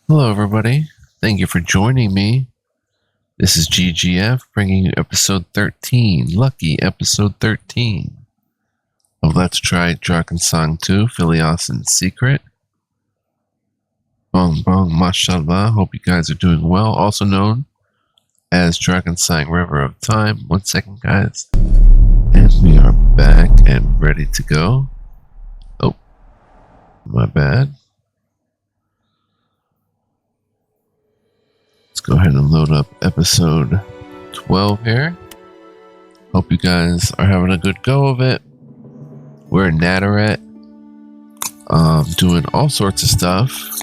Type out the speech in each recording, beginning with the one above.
Hello, everybody. Thank you for joining me. This is GGF bringing you episode 13, lucky episode 13 of Let's Try Drakensang 2, Phileasson's Secret. Bong bong, mashallah. Hope you guys are doing well. Also known as Drakensang River of Time. 1 second, guys. And we are back and ready to go. Oh, my bad. Let's go ahead and load up episode 12 here. Hope you guys are having a good go of it. We're in Natteret, doing all sorts of stuff.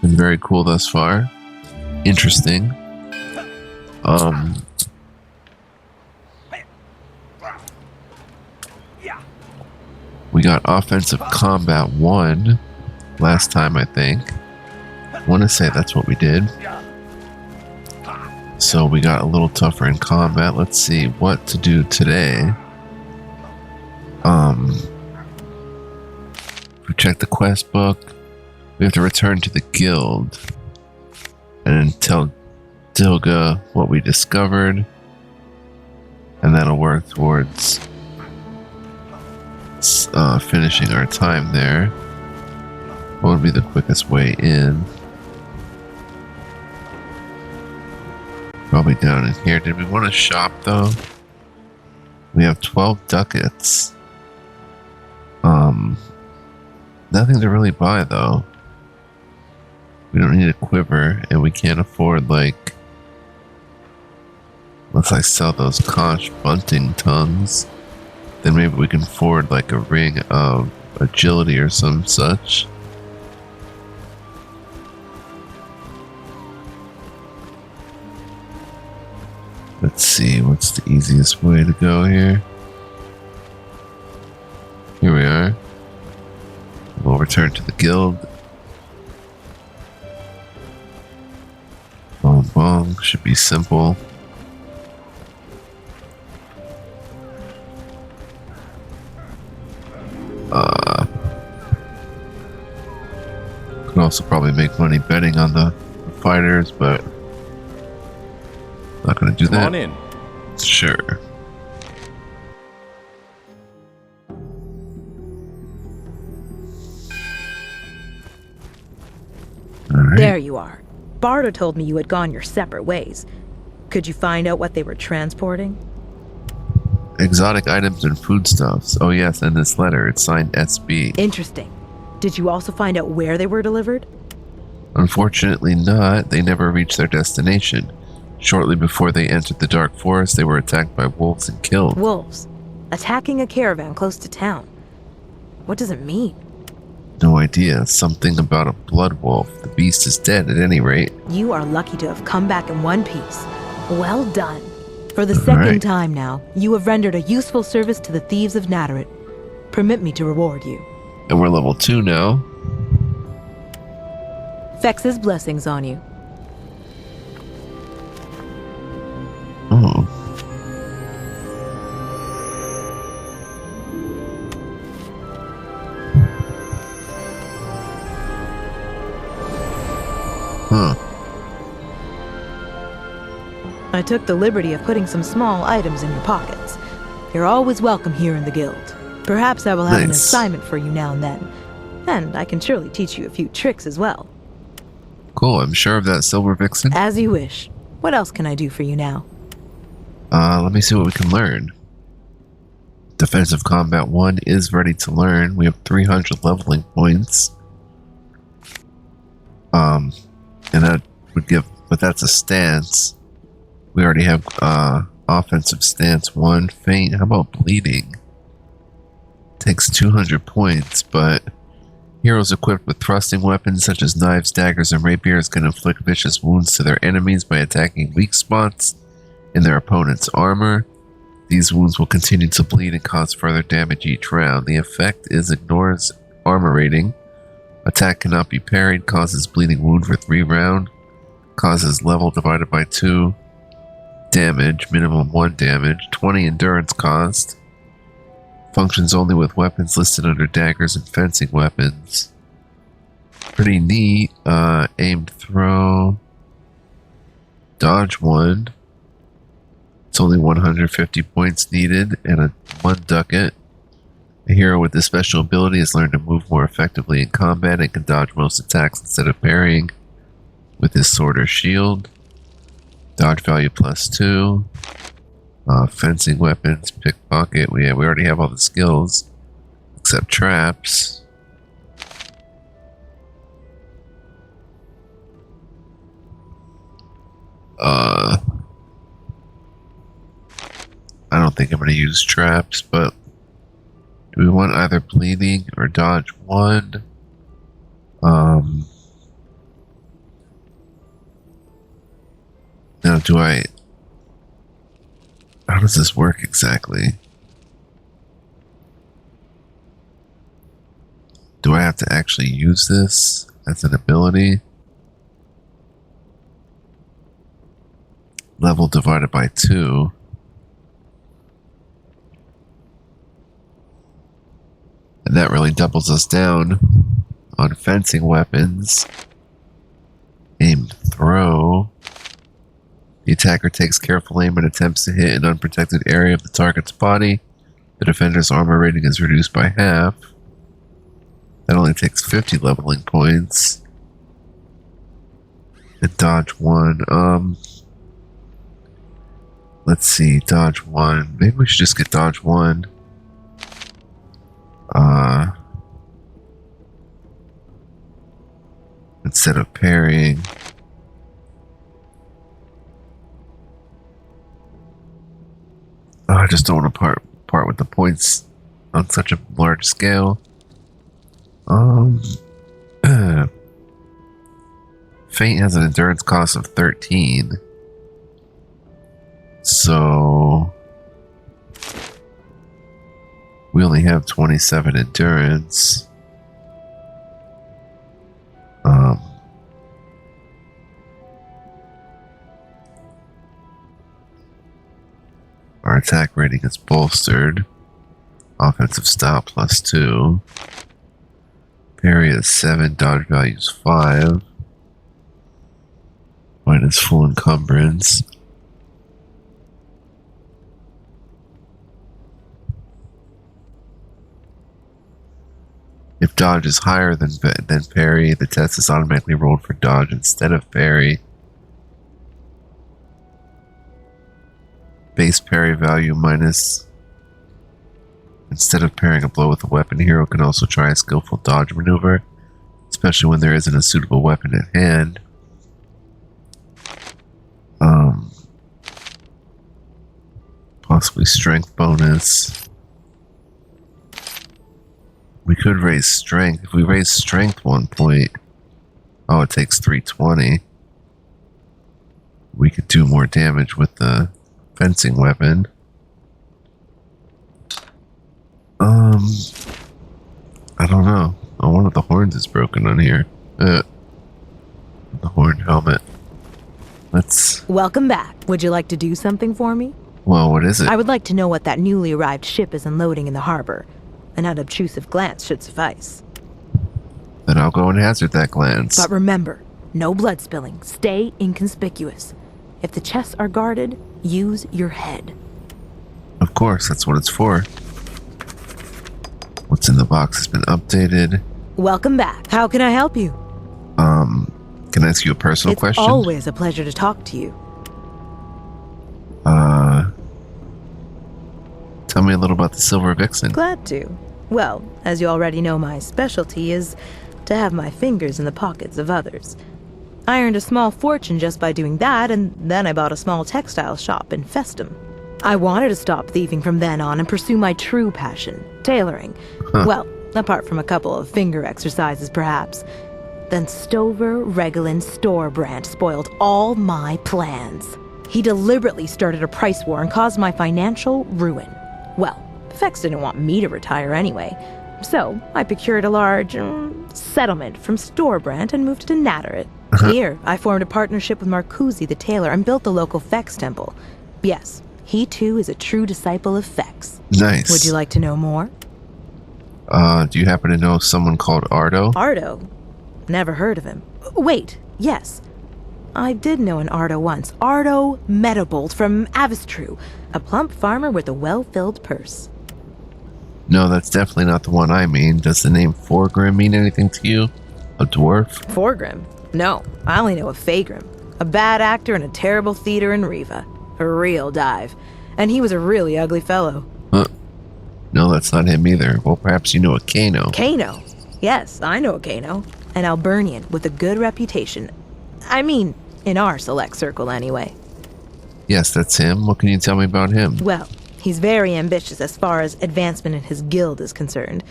Been very cool thus far. Interesting. We got offensive combat 1 last time, I think. I want to say that's what we did. So we got a little tougher in combat. Let's see what to do today. We check the quest book. We have to return to the guild and tell Dilga what we discovered, and that'll work towards finishing our time there. What would be the quickest way in? Probably down in here. Did we want to shop though? We have 12 ducats. Nothing to really buy though. We don't need a quiver, and we can't afford like. Unless I sell those conch bunting tongues, then maybe we can afford like a ring of agility or some such. Let's see, what's the easiest way to go here? Here we are. We'll return to the guild. Bong bong, should be simple. Could also probably make money betting on the fighters, but not gonna do that. Come on in. Sure. All right. There you are. Bardo told me you had gone your separate ways. Could you find out what they were transporting? Exotic items and foodstuffs. Oh yes, and this letter. It's signed SB. Interesting. Did you also find out where they were delivered? Unfortunately not. They never reached their destination. Shortly before they entered the dark forest, they were attacked by wolves and killed. Wolves. Attacking a caravan close to town. What does it mean? No idea. Something about a blood wolf. The beast is dead at any rate. You are lucky to have come back in one piece. Well done. For the second time now, you have rendered a useful service to the thieves of Natteret. Permit me to reward you. And we're level 2 now. Fex's blessings on you. Oh. Huh. I took the liberty of putting some small items in your pockets. You're always welcome here in the guild. Perhaps I will have an assignment for you now and then. And I can surely teach you a few tricks as well. Cool, I'm sure of that, Silver Vixen. As you wish. What else can I do for you now? Let me see what we can learn. Defensive Combat 1 is ready to learn. We have 300 leveling points. And that would give, but that's a stance. We already have offensive stance 1. Faint. How about bleeding? Takes 200 points, but heroes equipped with thrusting weapons such as knives, daggers, and rapiers can inflict vicious wounds to their enemies by attacking weak spots in their opponent's armor. These wounds will continue to bleed and cause further damage each round. The effect is ignores armor rating. Attack cannot be parried, causes bleeding wound for 3 rounds, causes level divided by 2, damage, minimum 1 damage, 20 endurance cost, functions only with weapons listed under daggers and fencing weapons. Pretty neat. Aimed throw. Dodge 1. It's only 150 points needed and a 1 ducat. A hero with this special ability has learned to move more effectively in combat and can dodge most attacks instead of parrying with his sword or shield. Dodge value +2. Fencing weapons, pickpocket. We already have all the skills except traps. I don't think I'm going to use traps, but do we want either bleeding or dodge 1? Now how does this work exactly? Do I have to actually use this as an ability? Level divided by 2. And that really doubles us down on fencing weapons. Aim throw. The attacker takes careful aim and attempts to hit an unprotected area of the target's body. The defender's armor rating is reduced by half. That only takes 50 leveling points. And dodge 1. Let's see, dodge 1. Maybe we should just get dodge 1. Instead of parrying. I just don't want to part with the points on such a large scale. Feint has an endurance cost of 13. So we only have 27 endurance. Our attack rating is bolstered. Offensive style +2. Parry is 7. Dodge value is 5. Minus full encumbrance. If dodge is higher than parry, the test is automatically rolled for dodge instead of parry. Base parry value minus. Instead of parrying a blow with a weapon, hero can also try a skillful dodge maneuver, especially when there isn't a suitable weapon at hand. Possibly strength bonus. We could raise strength. If we raise strength 1 point, it takes 320. We could do more damage with the fencing weapon. I don't know. Oh, one of the horns is broken on here. The horn helmet. Welcome back. Would you like to do something for me? Well, what is it? I would like to know what that newly arrived ship is unloading in the harbor. An unobtrusive glance should suffice. Then I'll go and hazard that glance. But remember, no blood spilling. Stay inconspicuous. If the chests are guarded, use your head. Of course, that's what it's for. What's in the box has been updated. Welcome back. How can I help you? Can I ask you a personal question? It's always a pleasure to talk to you. Tell me a little about the Silver Vixen. Glad to. Well, as you already know, my specialty is to have my fingers in the pockets of others. I earned a small fortune just by doing that, and then I bought a small textile shop in Festum. I wanted to stop thieving from then on and pursue my true passion, tailoring. Well, apart from a couple of finger exercises, perhaps. Then Stover Regelin's store brand spoiled all my plans. He deliberately started a price war and caused my financial ruin. Well, Fex didn't want me to retire anyway, so I procured a large settlement from Storebrand and moved to Natterit. Here, I formed a partnership with Marcusi the tailor and built the local Fex temple. Yes, he too is a true disciple of Fex. Nice. Would you like to know more? Do you happen to know someone called Ardo? Ardo? Never heard of him. Wait, yes. I did know an Ardo once. Ardo Meadowbolt from Avistru, a plump farmer with a well-filled purse. No, that's definitely not the one I mean. Does the name Forgrim mean anything to you? A dwarf? Forgrim? No, I only know a Fagrim. A bad actor and a terrible theater in Riva. A real dive. And he was a really ugly fellow. Huh. No, that's not him either. Well, perhaps you know a Kano. Kano? Yes, I know a Kano. An Albernian with a good reputation. I mean, in our select circle anyway. Yes, that's him. What can you tell me about him? Well, he's very ambitious as far as advancement in his guild is concerned.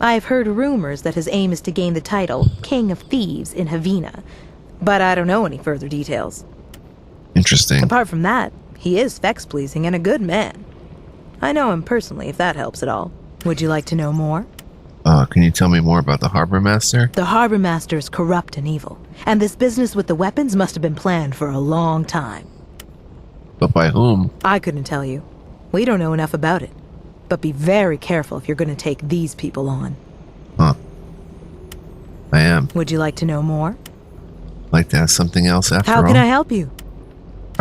I've heard rumors that his aim is to gain the title King of Thieves in Havina, but I don't know any further details. Interesting. Apart from that, he is fex-pleasing and a good man. I know him personally, if that helps at all. Would you like to know more? Can you tell me more about the Harbor Master? The Harbor Master is corrupt and evil, and this business with the weapons must have been planned for a long time. But by whom? I couldn't tell you. We don't know enough about it. But be very careful if you're going to take these people on. Huh. I am. Would you like to know more? Like to ask something else after all? How can I help you?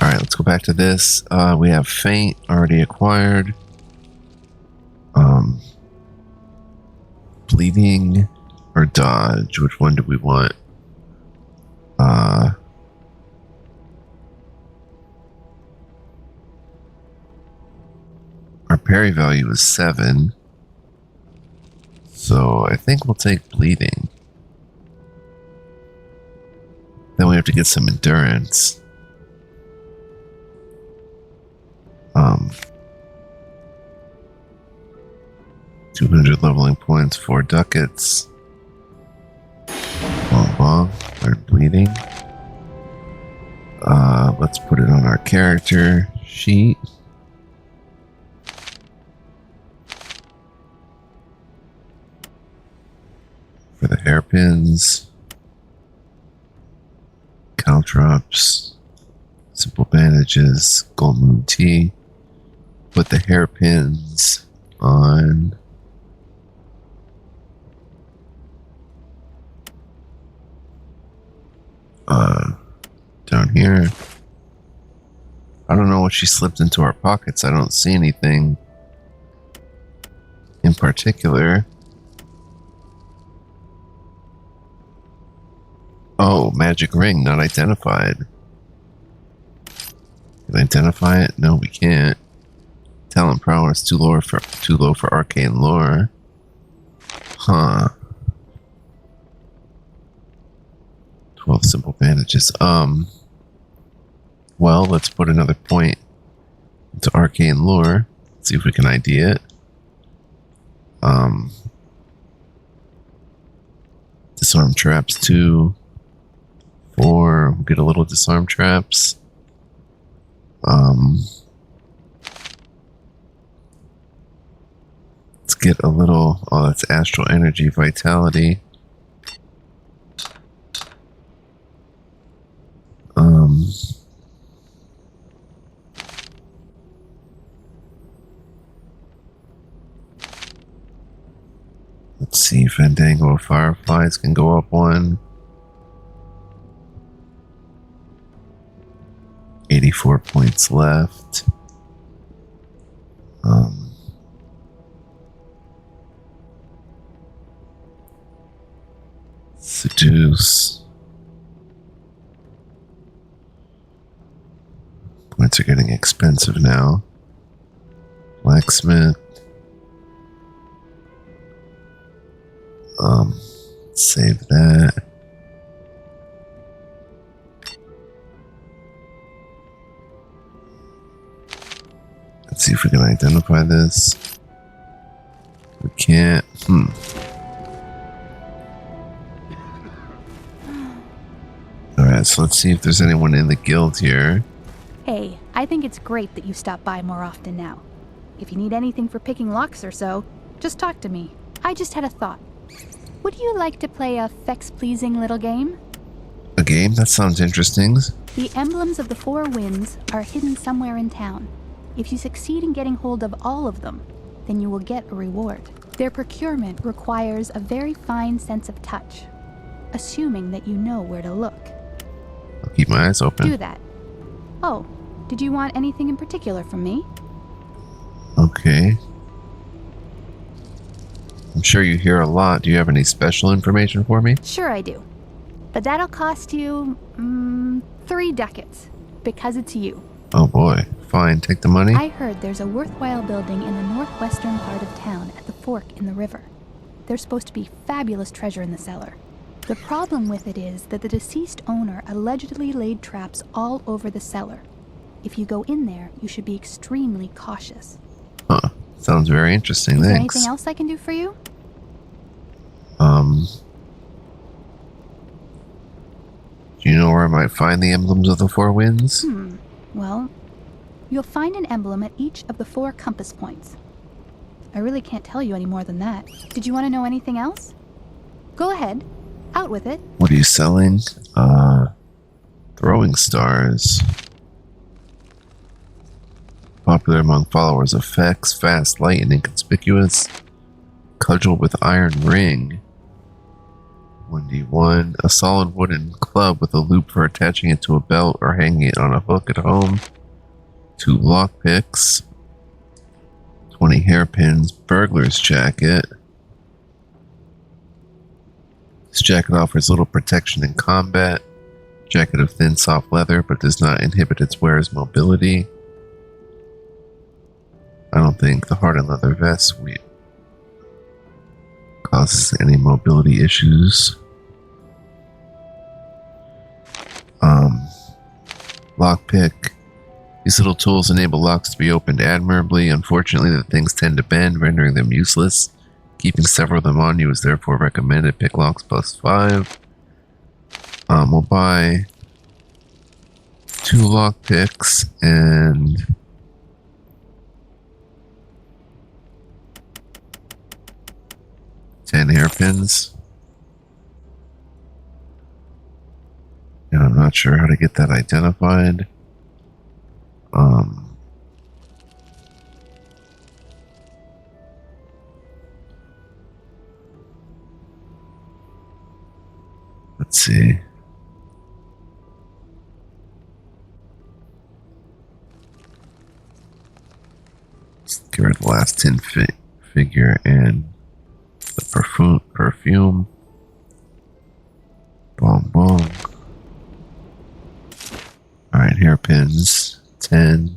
Alright, let's go back to this. We have Feint already acquired. Bleeding or dodge? Which one do we want? Our parry value is 7. So I think we'll take bleeding. Then we have to get some endurance. 200 leveling points, 4 ducats. Bonbon, learn bleeding. Let's put it on our character sheet. For the hairpins. Caltrops. Simple bandages. Gold moon tea. Put the hairpins on. Down here. I don't know what she slipped into our pockets. I don't see anything in particular. Oh, magic ring, not identified. Can I identify it? No, we can't. Talent prowess too low for arcane lore. Huh. 12 simple bandages. Well, let's put another point into arcane lore. See if we can ID it. Disarm traps 2. 4. We'll get a little disarm traps. Let's get a little. Oh, that's astral energy vitality. Let's see, Fandango of Fireflies can go up 1. 84 points left. Seduce. Points are getting expensive now. Blacksmith. Save that. Let's see if we can identify this. We can't. Alright, so let's see if there's anyone in the guild here. Hey, I think it's great that you stop by more often now. If you need anything for picking locks or so, just talk to me. I just had a thought. Would you like to play a fex-pleasing little game? A game? That sounds interesting. The emblems of the 4 winds are hidden somewhere in town. If you succeed in getting hold of all of them, then you will get a reward. Their procurement requires a very fine sense of touch. assuming that you know where to look. I'll keep my eyes open. Do that. Oh, did you want anything in particular from me? Okay. I'm sure you hear a lot. Do you have any special information for me? Sure I do. But that'll cost you, 3 ducats. Because it's you. Oh boy. Fine, take the money. I heard there's a worthwhile building in the northwestern part of town at the fork in the river. There's supposed to be fabulous treasure in the cellar. The problem with it is that the deceased owner allegedly laid traps all over the cellar. If you go in there, you should be extremely cautious. Huh. Sounds very interesting. Is there Thanks. anything else I can do for you? Do you know where I might find the emblems of the 4 winds? Well, you'll find an emblem at each of the 4 compass points. I really can't tell you any more than that. Did you want to know anything else? Go ahead. Out with it. What are you selling? Throwing stars. Popular among followers of Fex, fast, light, and inconspicuous. Cudgel with iron ring. 1d1. A solid wooden club with a loop for attaching it to a belt or hanging it on a hook at home. 2 lockpicks. 20 hairpins. Burglar's jacket. This jacket offers little protection in combat. Jacket of thin, soft leather, but does not inhibit its wearer's mobility. I don't think the hardened leather vest causes any mobility issues. Lockpick. These little tools enable locks to be opened admirably. Unfortunately, the things tend to bend, rendering them useless. Keeping several of them on you is therefore recommended. Pick locks +5. We'll buy 2 lockpicks and 10 hairpins. And I'm not sure how to get that identified. Let's see. Let's get rid of the last 10 figure and the perfume. Bong bong. Alright, hairpins. 10.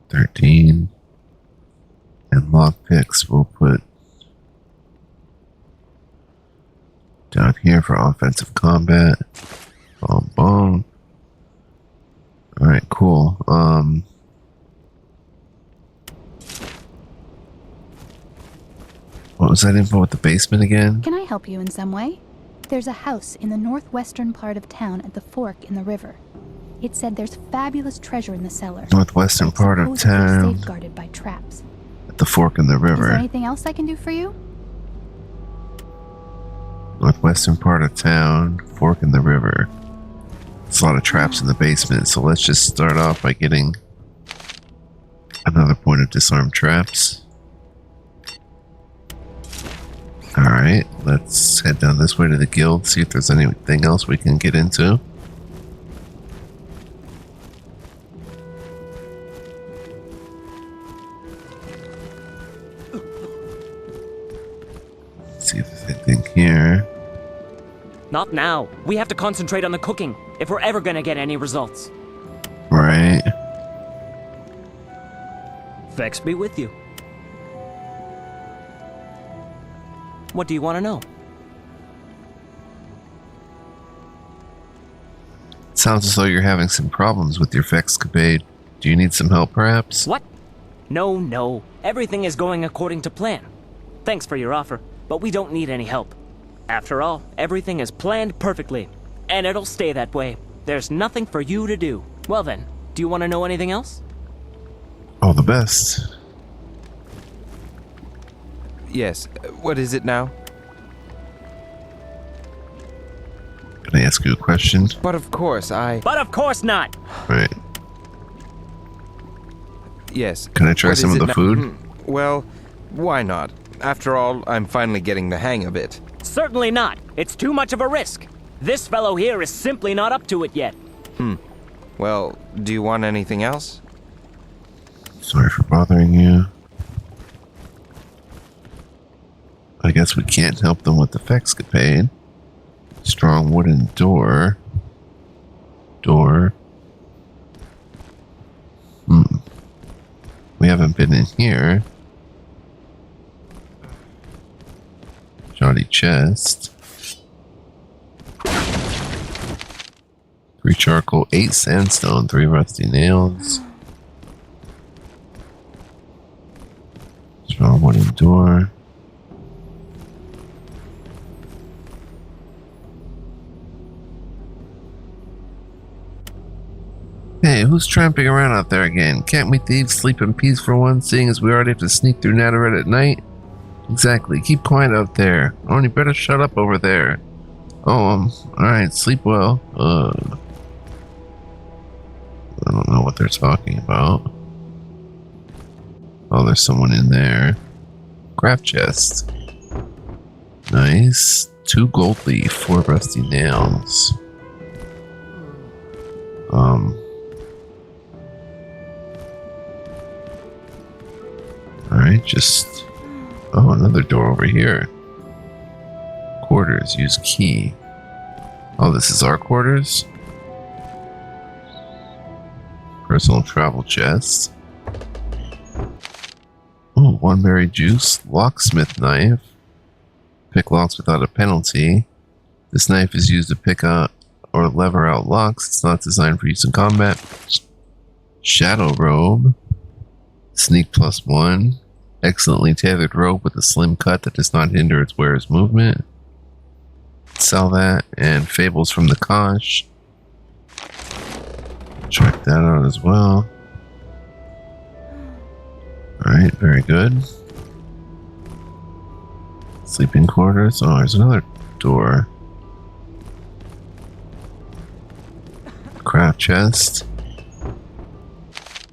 13. And lockpicks we'll put down here for offensive combat. Bong bong. Alright, cool. What was that info with the basement again? Can I help you in some way? There's a house in the northwestern part of town at the fork in the river. It said there's fabulous treasure in the cellar. Northwestern part of Supposedly town. safeguarded by traps. At the fork in the Is there river. anything else I can do for you? Northwestern part of town. Fork in the river. There's a lot of traps in the basement, so let's just start off by getting another point of disarmed traps. Alright, let's head down this way to the guild, see if there's anything else we can get into. See if there's anything here. Not now. We have to concentrate on the cooking if we're ever gonna get any results. Right. Vex be with you. What do you want to know? Sounds as though you're having some problems with your Vexcapade. Do you need some help, perhaps? What? No. Everything is going according to plan. Thanks for your offer, but we don't need any help. After all, everything is planned perfectly, and it'll stay that way. There's nothing for you to do. Well then, do you want to know anything else? All the best. Yes. What is it now? Can I ask you a question? But of course, But of course not! Right. Yes. Can I try What some is of it the now? food? Well, why not? After all, I'm finally getting the hang of it. Certainly not. It's too much of a risk. This fellow here is simply not up to it yet. Well, do you want anything else? Sorry for bothering you. I guess we can't help them with the Fexcapade. Strong wooden door. We haven't been in here. Shoddy chest. 3 charcoal, 8 sandstone, 3 rusty nails. Strong wooden door. Hey, who's tramping around out there again? Can't we thieves sleep in peace for once, seeing as we already have to sneak through Natteret at night? Exactly. Keep quiet out there. Oh, you better shut up over there. Oh, alright, sleep well. I don't know what they're talking about. Oh, there's someone in there. Craft chest. Nice. 2 gold leaf, 4 rusty nails. Alright, just... Oh, another door over here. Quarters, use key. Oh, this is our quarters? Personal travel chest. Oh, 1 berry juice, locksmith knife. Pick locks without a penalty. This knife is used to pick out or lever out locks. It's not designed for use in combat. Shadow robe. Sneak +1. Excellently tethered rope with a slim cut that does not hinder its wearer's movement. Sell that. And fables from the Kosh. Check that out as well. Alright, very good. Sleeping quarters. Oh, there's another door. Craft chest.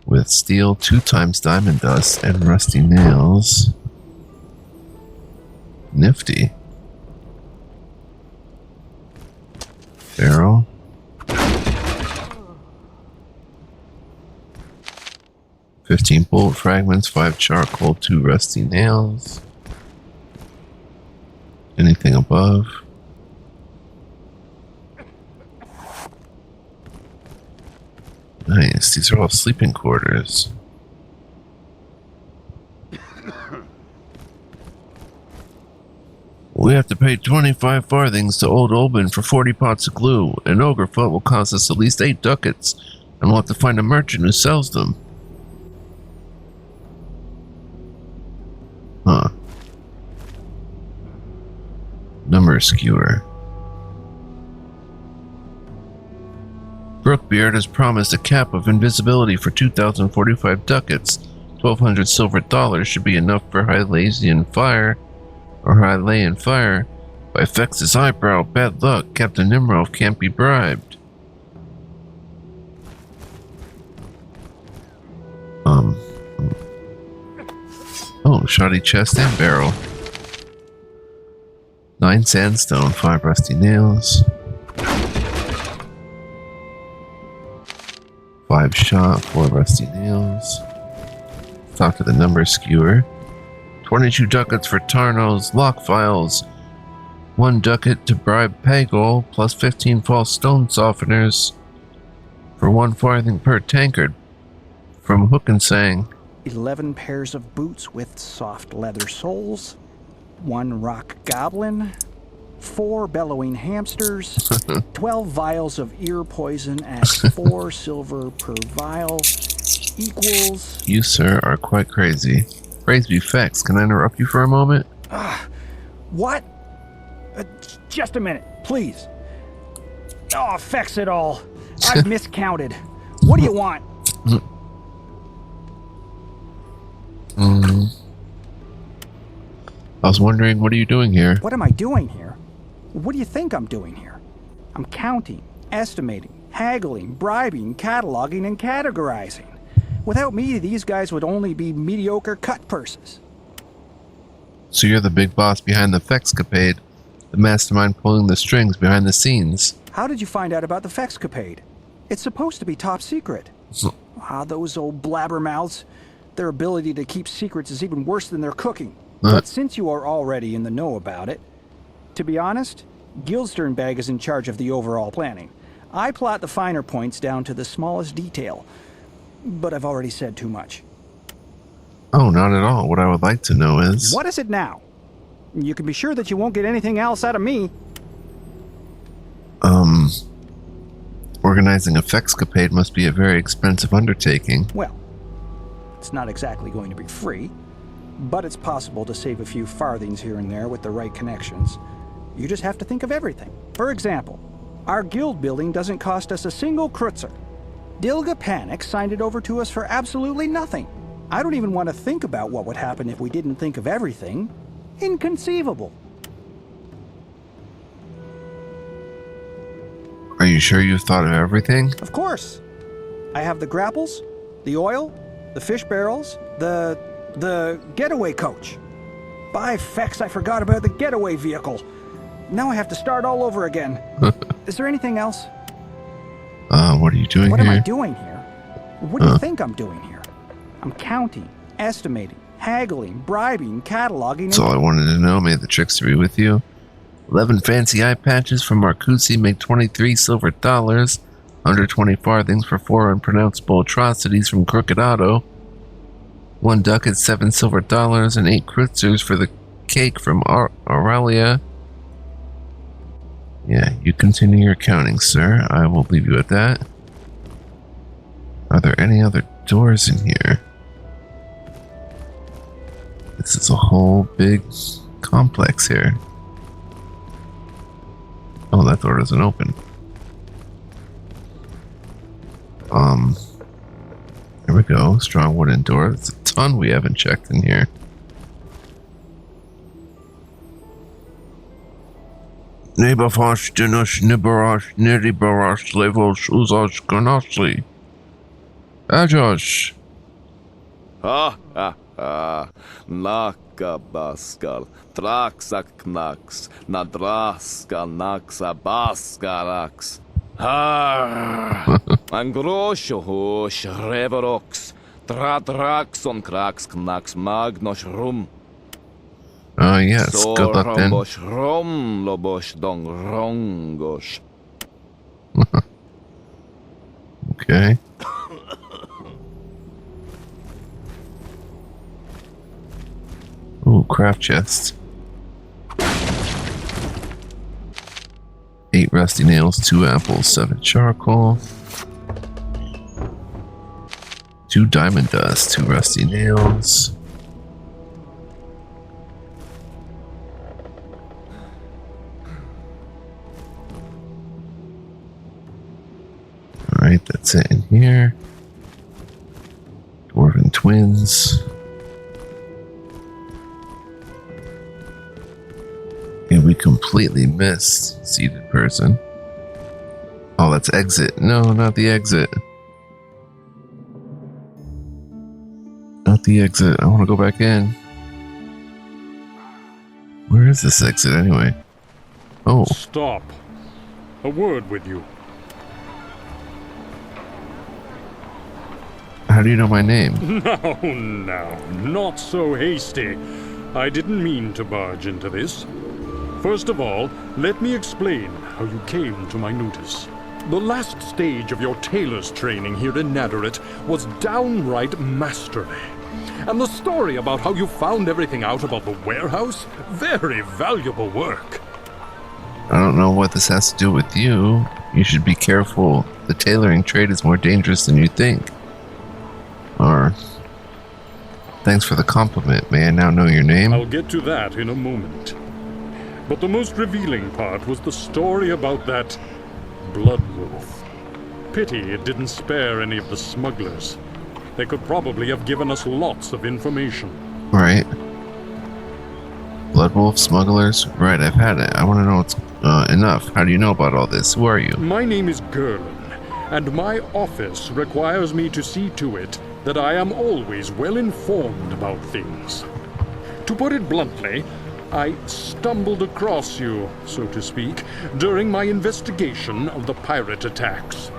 With steel, 2 times diamond dust, and rusty nails. Nifty. Barrel. $15 bullet fragments, 5 charcoal, 2 rusty nails. Anything above? Nice, these are all sleeping quarters. We have to pay 25 farthings to old Olbin for 40 pots of glue. An ogre foot will cost us at least 8 ducats, and we'll have to find a merchant who sells them. Huh. Number skewer. Brookbeard has promised a cap of invisibility for 2,045 ducats. 1,200 silver dollars should be enough for Hylaean fire, or Hylaean fire. By Fex's eyebrow, bad luck. Captain Nimrod can't be bribed. Oh, shoddy chest and barrel. 9 sandstone, 5 rusty nails. 5 shot, 4 rusty nails. Talk to the number skewer. 22 ducats for Tarno's lock files. 1 ducat to bribe Pagol, plus 15 false stone softeners. For 1 farthing per tankard. From Drakensang. 11 pairs of boots with soft leather soles. 1 rock goblin. 4 bellowing hamsters, 12 vials of ear poison at 4 silver per vial equals... You, sir, are quite crazy. Praise be Fex. Can I interrupt you for a moment? What? Just a minute, please. Oh, Fex it all. I've miscounted. What do you want? I was wondering, what are you doing here? What am I doing here? What do you think I'm doing here? I'm counting, estimating, haggling, bribing, cataloging, and categorizing. Without me, these guys would only be mediocre cut purses. So you're the big boss behind the Fexcapade, the mastermind pulling the strings behind the scenes. How did you find out about the Fexcapade? It's supposed to be top secret. Those old blabbermouths. Their ability to keep secrets is even worse than their cooking. But since you are already in the know about it, to be honest, Guildsternbag is in charge of the overall planning. I plot the finer points down to the smallest detail. But I've already said too much. Oh, not at all. What I would like to know is... What is it now? You can be sure that you won't get anything else out of me. Organizing a Fexcapade must be a very expensive undertaking. Well, it's not exactly going to be free, but it's possible to save a few farthings here and there with the right connections. You just have to think of everything. For example, our guild building doesn't cost us a single kreuzer. Dilga Panic signed it over to us for absolutely nothing. I don't even want to think about what would happen if we didn't think of everything. Inconceivable. Are you sure you've thought of everything? Of course. I have the grapples, the oil, the fish barrels, the getaway coach. By fex, I forgot about the getaway vehicle. Now I have to start all over again. Is there anything else? What are you doing What here? am I doing here? What do you think I'm doing here? I'm counting, estimating, haggling, bribing, cataloging. That's all I wanted to know. May the tricks be with you. 11 fancy eye patches from Marcusi make 23 silver dollars. 120 farthings for 4 unpronounceable atrocities from Crooked 1 ducat, 7 silver dollars, and 8 kreuzers for the cake from Aurelia. Yeah, you continue your counting, sir. I will leave you at that. Are there any other doors in here? This is a whole big complex here. Oh, that door doesn't open. There we go. Strong wooden door. There's a ton we haven't checked in here. Nebafash dinush nibarash niribarash levosh uzash ganashli. Ajosh. Ha ha ha. Naka baskal. Traksak knaks. Nadraska naksa baskarax. Ha. Angrosho hosh reverox. Tradraxon kraks knaks magnosh rum. Yes. Good luck then. Rombosh rom lobosh dong rongosh. Okay. Ooh, craft chest. 8 rusty nails, 2 apples, 7 charcoal. 2 diamond dust, 2 rusty nails. Alright, that's it in here. Dwarven twins. And we completely missed seated person. Oh, that's exit. No, not the exit. Not the exit. I want to go back in. Where is this exit anyway? Oh. Stop. A word with you. How do you know my name? No, not so hasty. I didn't mean to barge into this. First of all, let me explain how you came to my notice. The last stage of your tailor's training here in Nadarit was downright masterly. And the story about how you found everything out about the warehouse, very valuable work. I don't know what this has to do with you. You should be careful. The tailoring trade is more dangerous than you think. Or... Thanks for the compliment. May I now know your name? I'll get to that in a moment. But the most revealing part was the story about that blood wolf. Pity it didn't spare any of the smugglers. They could probably have given us lots of information. Right. Blood wolf, smugglers? Right, I've had it. I want to know what's enough. How do you know about all this? Who are you? My name is Gerlin, and my office requires me to see to it that I am always well informed about things. To put it bluntly, I stumbled across you, so to speak, during my investigation of the pirate attacks.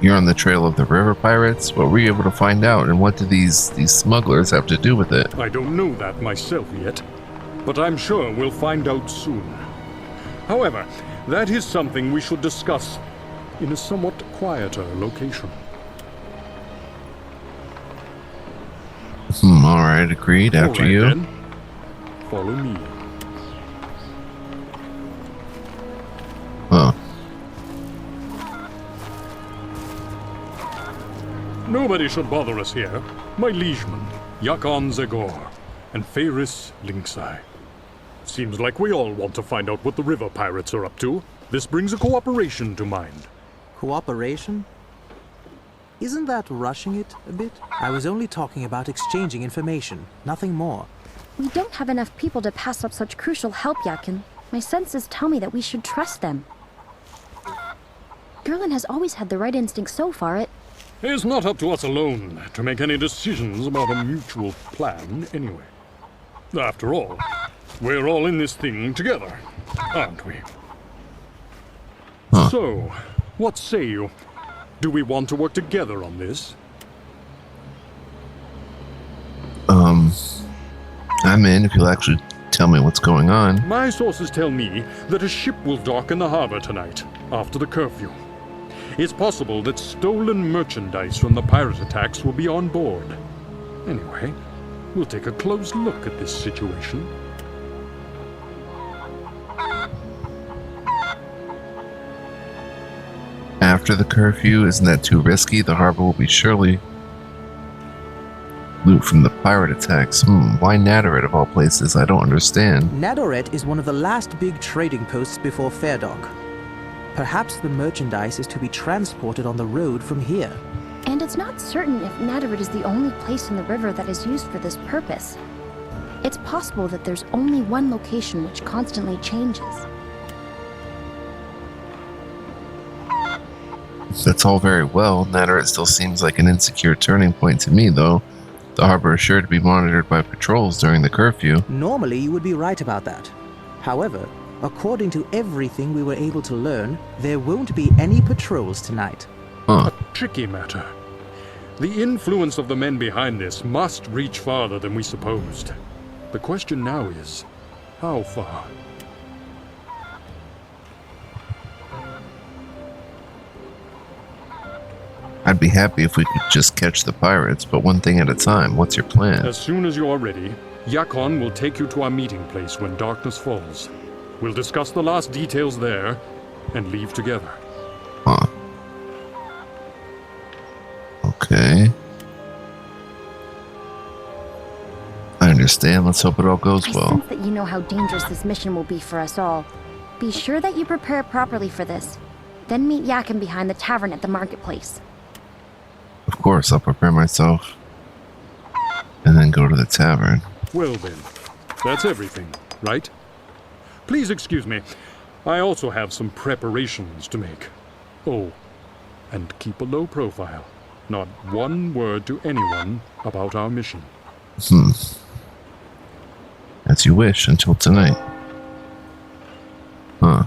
You're on the trail of the river pirates? What were you able to find out, and what do these smugglers have to do with it? I don't know that myself yet, but I'm sure we'll find out soon. However, that is something we should discuss in a somewhat quieter location. Alright, agreed. After All right, you. then. Follow me. Huh. Nobody should bother us here. My liegemen, Yakon Zegor, and Ferris Lynxi. Seems like we all want to find out what the river pirates are up to. This brings a cooperation to mind. Cooperation? Isn't that rushing it a bit? I was only talking about exchanging information, nothing more. We don't have enough people to pass up such crucial help, Yakin. My senses tell me that we should trust them. Gerlin has always had the right instinct so far. It's not up to us alone to make any decisions about a mutual plan, anyway. After all, we're all in this thing together, aren't we? Huh. So, what say you? Do we want to work together on this? I'm in if you'll actually tell me what's going on. My sources tell me that a ship will dock in the harbor tonight, after the curfew. It's possible that stolen merchandise from the pirate attacks will be on board. Anyway, we'll take a close look at this situation. After the curfew, isn't that too risky? The harbor will be surely loot from the pirate attacks. Why Nadaret of all places? I don't understand. Nadaret is one of the last big trading posts before Fairdock. Perhaps the merchandise is to be transported on the road from here. And it's not certain if Nadaret is the only place in the river that is used for this purpose. It's possible that there's only one location which constantly changes. That's all very well. Nadaret still seems like an insecure turning point to me, though. The harbor is sure to be monitored by patrols during the curfew. Normally, you would be right about that. However, according to everything we were able to learn, there won't be any patrols tonight. Huh. A tricky matter. The influence of the men behind this must reach farther than we supposed. The question now is, how far? I'd be happy if we could just catch the pirates, but one thing at a time. What's your plan? As soon as you are ready, Yakon will take you to our meeting place when darkness falls. We'll discuss the last details there and leave together. Huh. Okay. I understand. Let's hope it all goes I well. sense that you know how dangerous this mission will be for us all. Be sure that you prepare properly for this. Then meet Yakin behind the tavern at the marketplace. Of course, I'll prepare myself. And then go to the tavern. Well then, that's everything, right? Please excuse me. I also have some preparations to make. Oh, and keep a low profile. Not one word to anyone about our mission. As you wish, until tonight. Huh.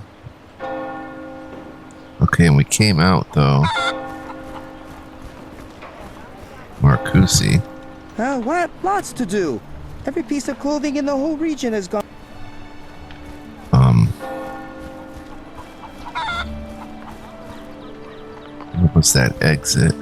Okay, and we came out, though. Marcusi. What? Lots to do. Every piece of clothing in the whole region has gone. What was that exit?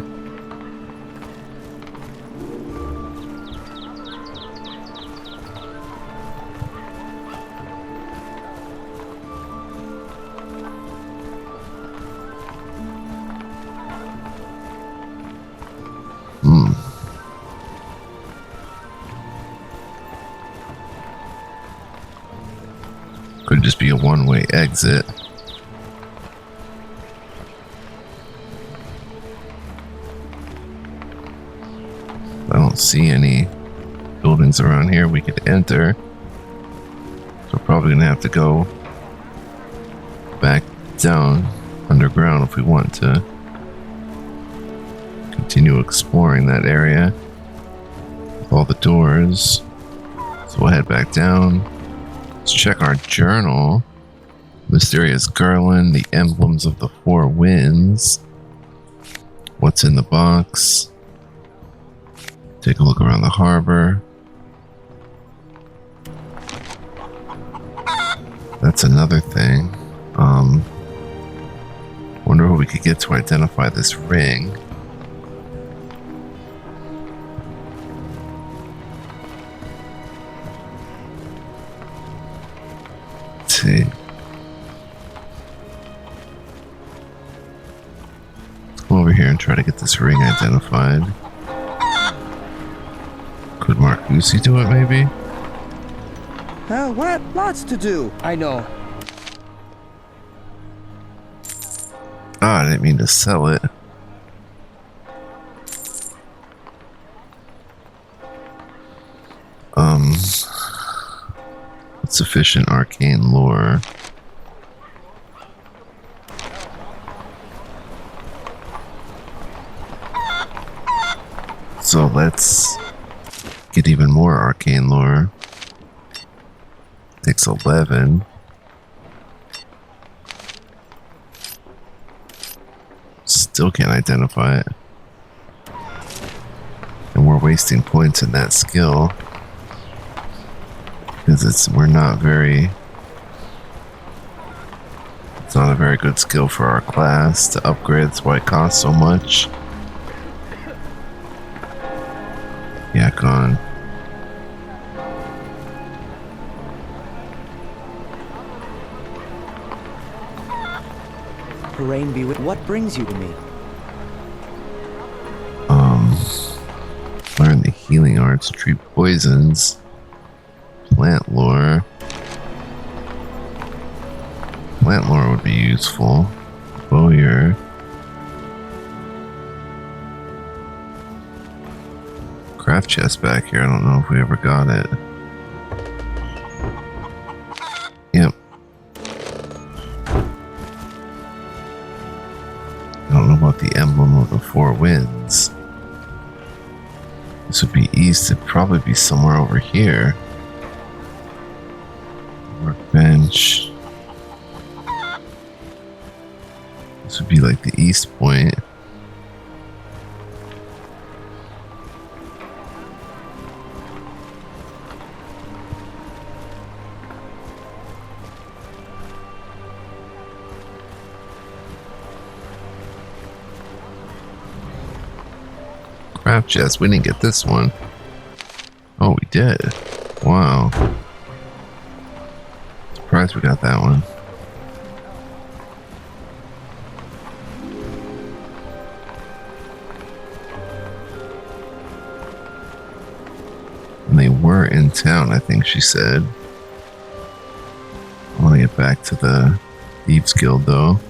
Could just be a one-way exit. I don't see any buildings around here we could enter. So we're probably gonna have to go back down underground if we want to continue exploring that area with all the doors. So we'll head back down. Let's check our journal. Mysterious Garland, the emblems of the four winds. What's in the box? Take a look around the harbor. That's another thing. Wonder what we could get to identify this ring. Let's see. Let's go over here and try to get this ring identified. Could Marcusi do it, maybe? What? Lots to do. I know. Ah, I didn't mean to sell it. Sufficient arcane lore. So let's get even more arcane lore. Takes 11. Still can't identify it. And we're wasting points in that skill. Because it's not a very good skill for our class to upgrade. That's why it costs so much. Yeah, gone. Rain be with. What brings you to me? Learn the healing arts, treat poisons, plant lore. Plant lore would be useful. Bowyer. Craft chest back here. I don't know if we ever got it. Yep. I don't know about the emblem of the four winds. This would be east. It'd probably be somewhere over here. Workbench. This would be like the east point. Craft chest. We didn't get this one. Oh, we did. Wow. Surprised we got that one. And they were in town, I think she said. I want to get back to the Thieves Guild, though.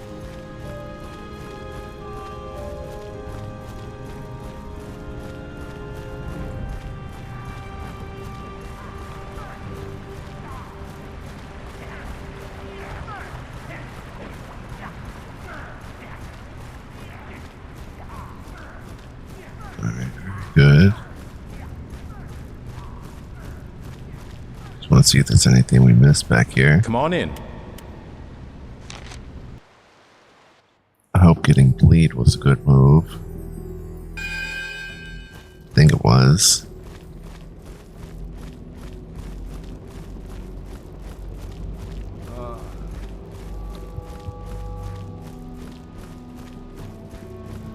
Good. Just want to see if there's anything we missed back here. Come on in. I hope getting bleed was a good move. I think it was.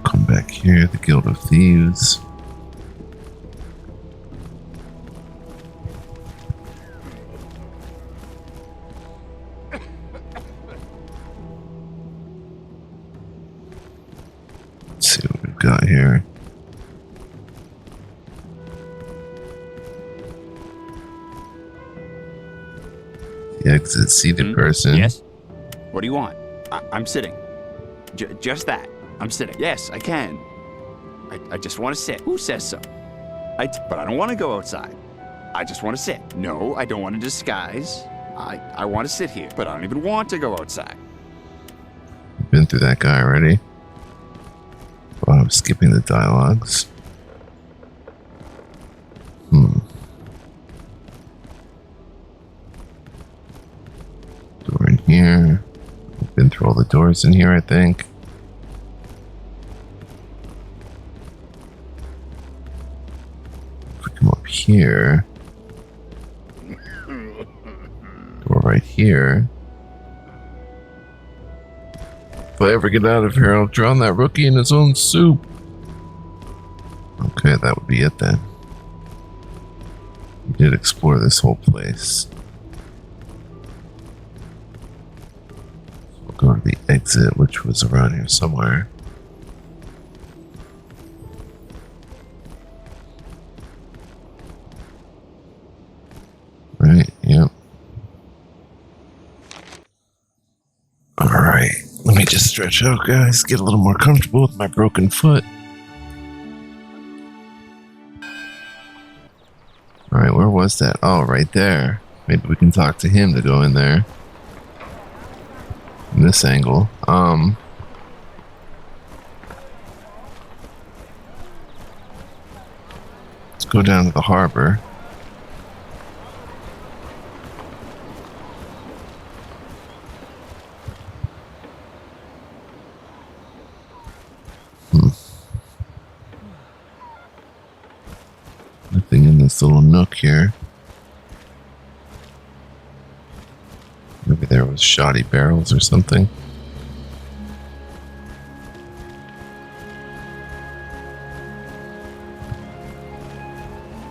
Come back here, the Guild of Thieves. Got here. The exit seated person. Yes? What do you want? I'm sitting. Just that. I'm sitting. Yes, I can. I just want to sit. Who says so? But I don't want to go outside. I just want to sit. No, I don't want to disguise. I want to sit here, but I don't even want to go outside. Been through that guy already. Well, I'm skipping the dialogues. here. Been through all the doors in here, I think. If we come up here. Door right here. If I ever get out of here, I'll drown that rookie in his own soup. Okay, that would be it then. We did explore this whole place. We'll go to the exit, which was around here somewhere. Right, yep. Alright, let me just stretch out, guys. Get a little more comfortable with my broken foot. Alright, where was that? Oh, right there. Maybe we can talk to him to go in there. In this angle. Let's go down to the harbor. Nothing in this little nook here. Maybe there was shoddy barrels or something.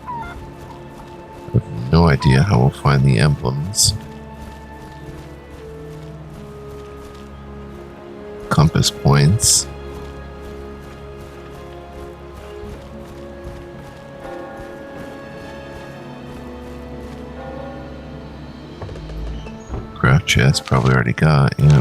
I have no idea how we'll find the emblems. Compass points. Craft chest probably already got, yeah.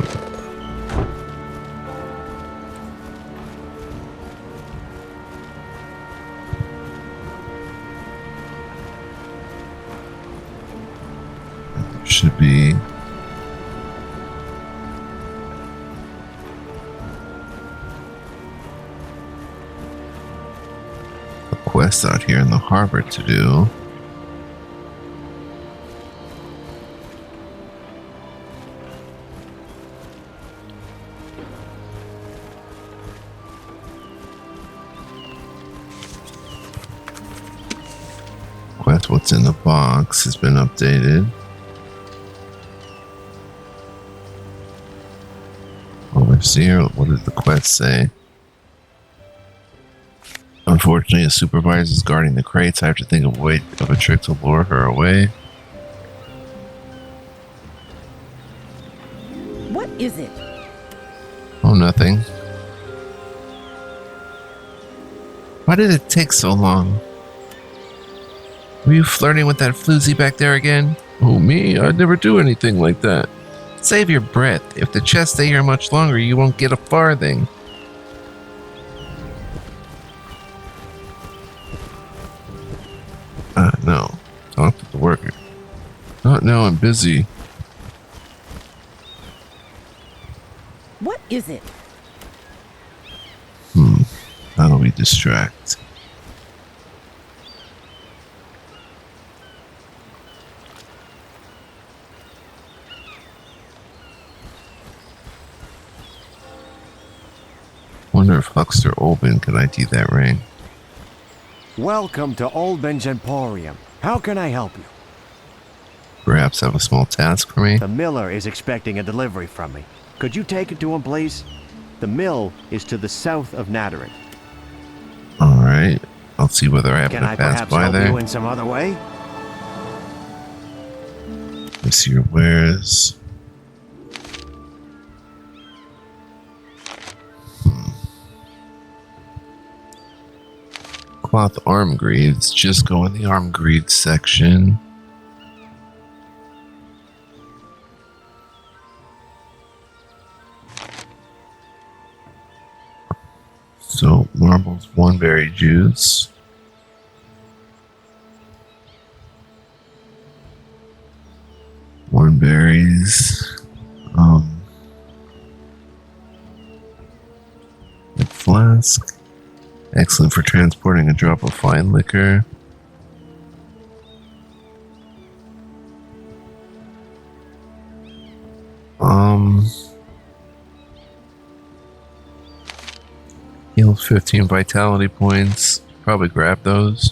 There should be a quest out here in the harbor to do. What's in the box has been updated. Overseer, what did the quest say? Unfortunately, a supervisor is guarding the crates. I have to think of a trick to lure her away. What is it? Oh, nothing. Why did it take so long? Were you flirting with that floozy back there again? Oh, me? I'd never do anything like that. Save your breath. If the chests stay here much longer, you won't get a farthing. No. Talk to the worker. Not now, I'm busy. What is it? That'll be distract. Wonder if Huckster Olben could ID that ring. Welcome to Olben's Emporium. How can I help you? Perhaps have a small task for me? The miller is expecting a delivery from me. Could you take it to him, please? The mill is to the south of Nadarin. Alright. I'll see whether I happen Can I to pass perhaps by help there. you in some other way? Let me see your wares. Cloth arm greaves. Just go in the arm greaves section. So, marbles, one berry juice. One berries. A flask. Excellent for transporting a drop of fine liquor. Healed 15 vitality points. Probably grab those.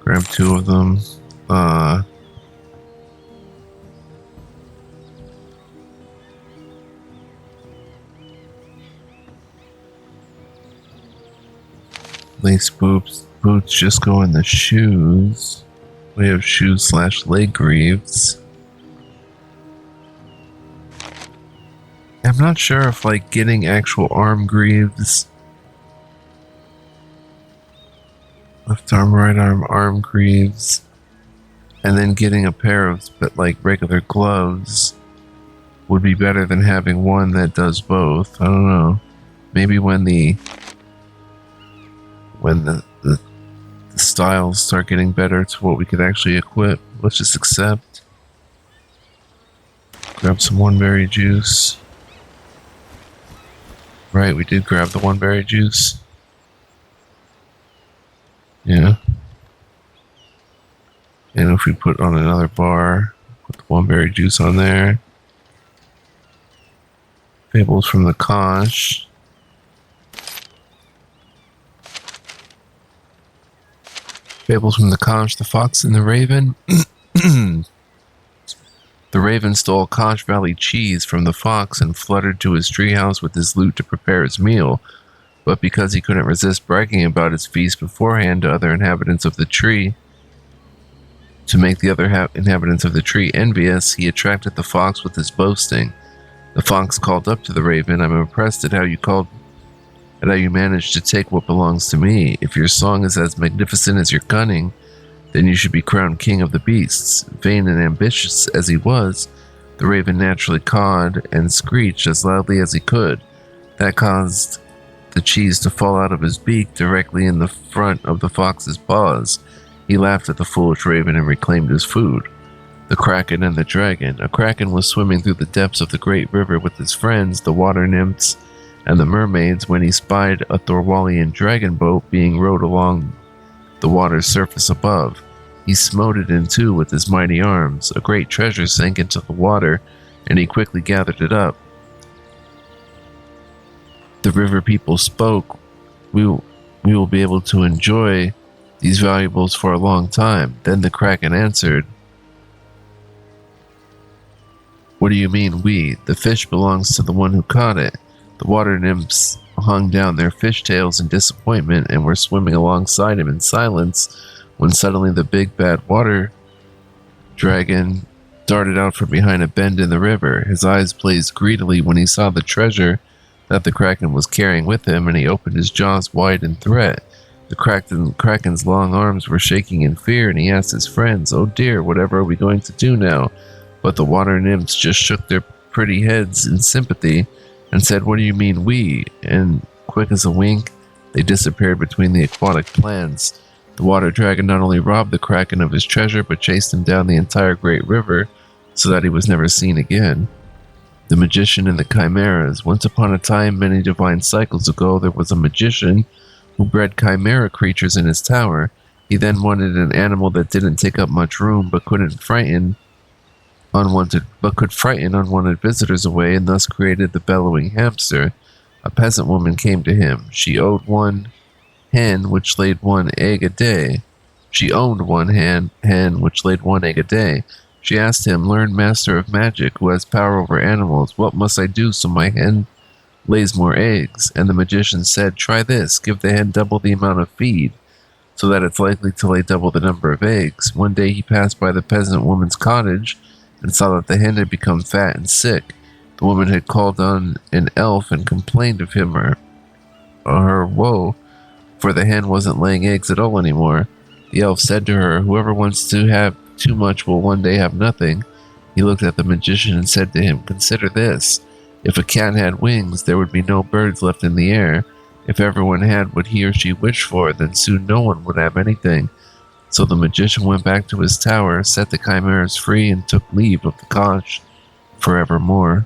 Grab 2 of them. Lace boots just go in the shoes. We have shoes / leg greaves. I'm not sure if like getting actual arm greaves, left arm, right arm greaves, and then getting a pair of like regular gloves would be better than having one that does both. I don't know. Maybe when the styles start getting better to what we could actually equip. Let's just accept. Grab some one berry juice. Right, we did grab the one berry juice. Yeah. And if we put on another bar, put the one berry juice on there. Fables from the Kosh. Fables from the Kosh, the Fox and the Raven. The Raven stole Kosh Valley cheese from the Fox and fluttered to his treehouse with his loot to prepare his meal. But because he couldn't resist bragging about his feast beforehand to other inhabitants of the tree, to make the other inhabitants of the tree envious, he attracted the Fox with his boasting. The Fox called up to the Raven, "I'm impressed at how you managed to take what belongs to me. If your song is as magnificent as your cunning, then you should be crowned king of the beasts." Vain and ambitious as he was, the Raven naturally cawed and screeched as loudly as he could. That caused the cheese to fall out of his beak directly in the front of the Fox's paws. He laughed at the foolish Raven and reclaimed his food. The Kraken and the Dragon. A Kraken was swimming through the depths of the great river with his friends, the water nymphs and the mermaids, when he spied a Thorwallian dragon boat being rowed along the water's surface above. He smote it in two with his mighty arms. A great treasure sank into the water, and he quickly gathered it up. The river people spoke. We will be able to enjoy these valuables for a long time." Then the Kraken answered, "What do you mean, we? The fish belongs to the one who caught it." The water nymphs hung down their fishtails in disappointment and were swimming alongside him in silence when suddenly the big bad water dragon darted out from behind a bend in the river. His eyes blazed greedily when he saw the treasure that the Kraken was carrying with him, and he opened his jaws wide in threat. The Kraken's long arms were shaking in fear, and he asked his friends, "Oh dear, whatever are we going to do now?" But the water nymphs just shook their pretty heads in sympathy and said, "What do you mean, we?" And quick as a wink, they disappeared between the aquatic plants. The water dragon not only robbed the Kraken of his treasure, but chased him down the entire great river so that he was never seen again. The Magician and the Chimeras. Once upon a time, many divine cycles ago, there was a magician who bred chimera creatures in his tower. He then wanted an animal that didn't take up much room but could frighten unwanted visitors away, and thus created the bellowing hamster. A peasant woman came to him. She owned one hen which laid one egg a day. She asked him, "Learn, master of magic, who has power over animals, what must I do so my hen lays more eggs?" And the magician said, "Try this. Give the hen double the amount of feed, so that it's likely to lay double the number of eggs." One day he passed by the peasant woman's cottage and saw that the hen had become fat and sick. The woman had called on an elf and complained of him or her woe, for the hen wasn't laying eggs at all anymore. The elf said to her, "Whoever wants to have too much will one day have nothing." He looked at the magician and said to him, "Consider this. If a cat had wings, there would be no birds left in the air. If everyone had what he or she wished for, then soon no one would have anything." So the magician went back to his tower, set the chimeras free, and took leave of the Kosh forevermore.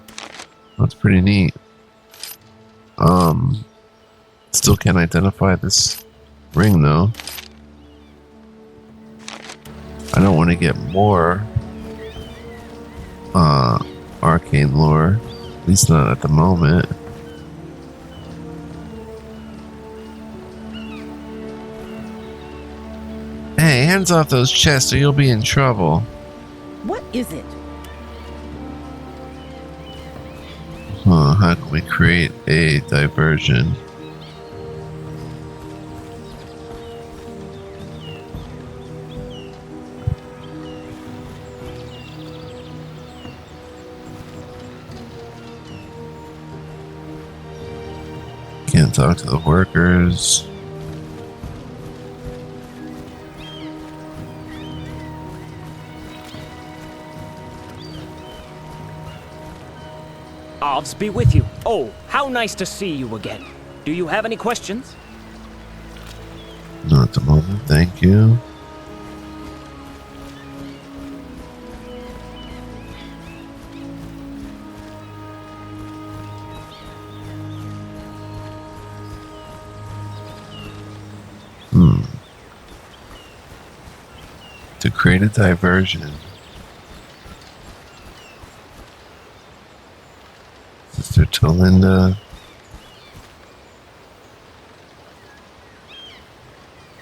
That's pretty neat. Still can't identify this ring though. I don't want to get more arcane lore. At least not at the moment. Hey, hands off those chests or you'll be in trouble. What is it? Huh, how can we create a diversion? Can't talk to the workers. Odds be with you. Oh, how nice to see you again. Do you have any questions? Not at the moment, thank you. To create a diversion. Sister Tolinda.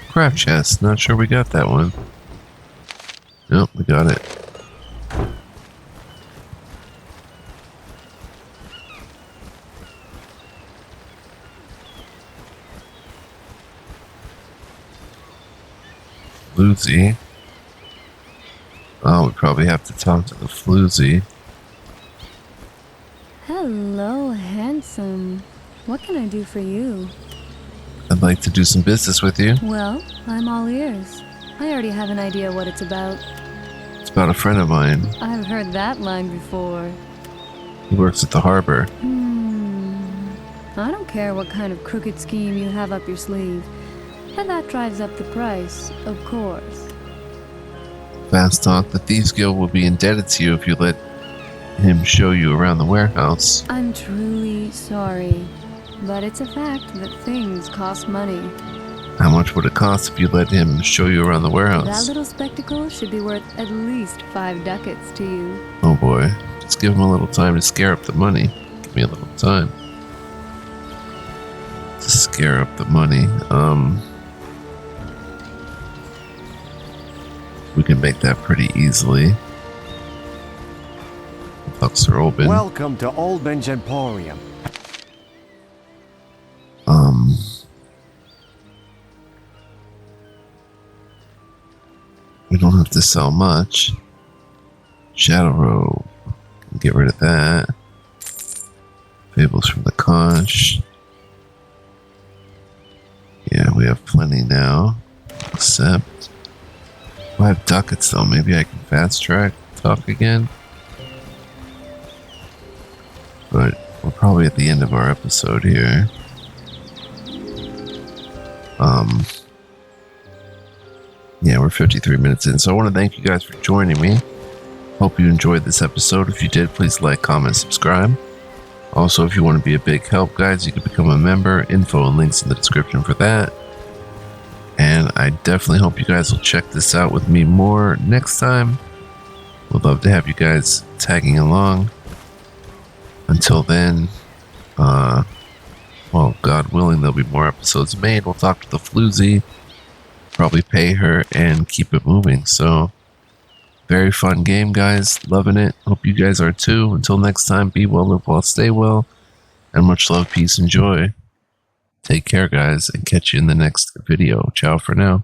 Craft chest. Not sure we got that one. Nope, we got it. Floozie. Oh, we probably have to talk to the Floozie. Hello, handsome. What can I do for you? I'd like to do some business with you. Well, I'm all ears. I already have an idea what it's about. It's about a friend of mine. I've heard that line before. He works at the harbor. I don't care what kind of crooked scheme you have up your sleeve. And that drives up the price, of course. Fast talk, the Thieves Guild will be indebted to you if you let him show you around the warehouse. I'm truly sorry, but it's a fact that things cost money. How much would it cost if you let him show you around the warehouse? That little spectacle should be worth at least 5 ducats to you. Oh boy, just give him a little time to scare up the money. Give me a little time to scare up the money. We can make that pretty easily. Bucks are open. Welcome to Oldman's Emporium. We don't have to sell much. Shadow Robe. Get rid of that. Fables from the Conch. Yeah, we have plenty now. Except 5 ducats though. Maybe I can fast track talk again. But we're probably at the end of our episode here. Yeah, we're 53 minutes in. So I want to thank you guys for joining me. Hope you enjoyed this episode. If you did, please like, comment, subscribe. Also, if you want to be a big help, guys, you can become a member. Info and links in the description for that. And I definitely hope you guys will check this out with me more next time. Would love to have you guys tagging along. Until then, well, God willing, there'll be more episodes made. We'll talk to the Floozie, probably pay her, and keep it moving. So, very fun game, guys. Loving it. Hope you guys are too. Until next time, be well, live well, stay well, and much love, peace, and joy. Take care, guys, and catch you in the next video. Ciao for now.